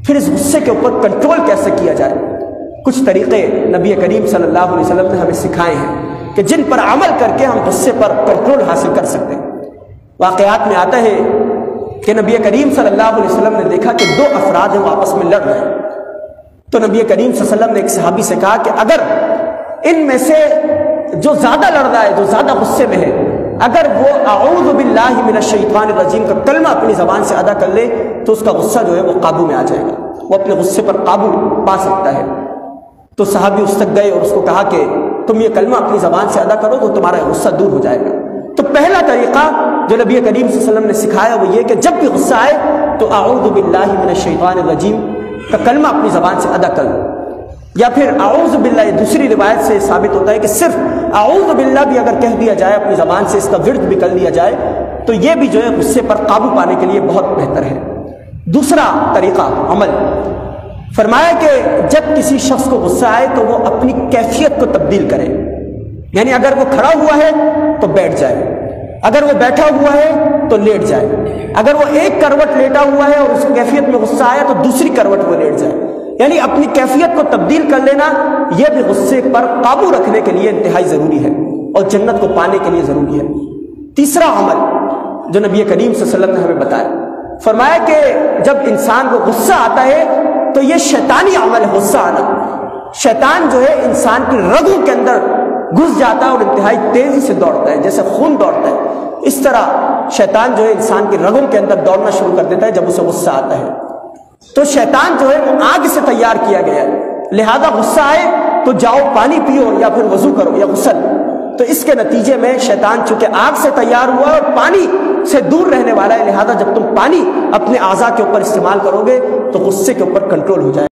پھر اس غصے کے اوپر کنٹرول کیسے کیا جائے؟ کچھ طریقے نبی کریم صلی اللہ علیہ وسلم نے ہمیں سکھائے ہیں کہ جن پر عمل کر کے ہم غصے پر کنٹرول حاصل کر سکتے ہیں۔ واقعات میں آتا ہے کہ نبی کریم صلی اللہ علیہ وسلم نے دیکھا کہ دو افراد ہیں وہ آپس میں لڑ رہے ہیں، تو نبی کریم صلی اللہ علیہ وسلم نے ایک صحابی سے کہا کہ اگر ان میں سے جو زیادہ لڑ رہا ہے، جو زیادہ غصے میں ہے، اگر وہ اعوذ باللہ من الشیطان الرجیم کا کلمہ اپنی زبان سے ادا کر لے تو اس کا غصہ جو ہے وہ قابو میں آ جائے گا، وہ اپنے غصے پر قابو پا سکتا ہے۔ تو صحابی اس تک گئے اور اس کو کہا کہ تم یہ کلمہ اپنی زبان سے ادا کرو تو تمہارا غصہ دور ہو جائے گا۔ تو پہلا طریقہ جو نبی کریم صلی اللہ علیہ وسلم نے سکھایا وہ یہ کہ جب بھی غصہ آئے تو اعوذ باللہ من الشیطان الرجیم کا کلمہ اپنی زبان سے ادا کر لو، یا پھر اعوذ باللہ، دوسری روایت سے ثابت ہوتا ہے کہ صرف اعوذ باللہ بھی اگر کہہ دیا جائے اپنی زبان سے، اس کا ورد بھی کر لیا جائے تو یہ بھی جو ہے غصے پر قابو پانے کے لیے بہت بہتر ہے۔ دوسرا طریقہ عمل، فرمایا کہ جب کسی شخص کو غصہ آئے تو وہ اپنی کیفیت کو تبدیل کرے، یعنی اگر وہ کھڑا ہوا ہے تو بیٹھ جائے، اگر وہ بیٹھا ہوا ہے تو لیٹ جائے، اگر وہ ایک کروٹ لیٹا ہوا ہے اور اس کیفیت میں غصہ آیا تو دوسری کروٹ وہ لیٹ جائے، یعنی اپنی کیفیت کو تبدیل کر لینا یہ بھی غصے پر قابو رکھنے کے لیے انتہائی ضروری ہے اور جنت کو پانے کے لیے ضروری ہے۔ تیسرا عمل جو نبی کریم صلی اللہ علیہ وسلم نے ہمیں بتایا، فرمایا کہ جب انسان کو غصہ آتا ہے تو یہ شیطانی عمل ہے، غصہ آنا، شیطان جو ہے انسان کی رگوں کے اندر گھس جاتا ہے اور انتہائی تیزی سے دوڑتا ہے، جیسے خون دوڑتا ہے اس طرح شیطان جو ہے انسان کی رگوں کے اندر دوڑنا شروع کر دیتا ہے جب اسے غصہ آتا ہے۔ تو شیطان جو ہے وہ آگ سے تیار کیا گیا ہے، لہذا غصہ آئے تو جاؤ پانی پیو یا پھر وضو کرو یا غسل، تو اس کے نتیجے میں شیطان چونکہ آگ سے تیار ہوا ہے اور پانی سے دور رہنے والا ہے، لہذا جب تم پانی اپنے اعضاء کے اوپر استعمال کرو گے تو غصے کے اوپر کنٹرول ہو جائے گا۔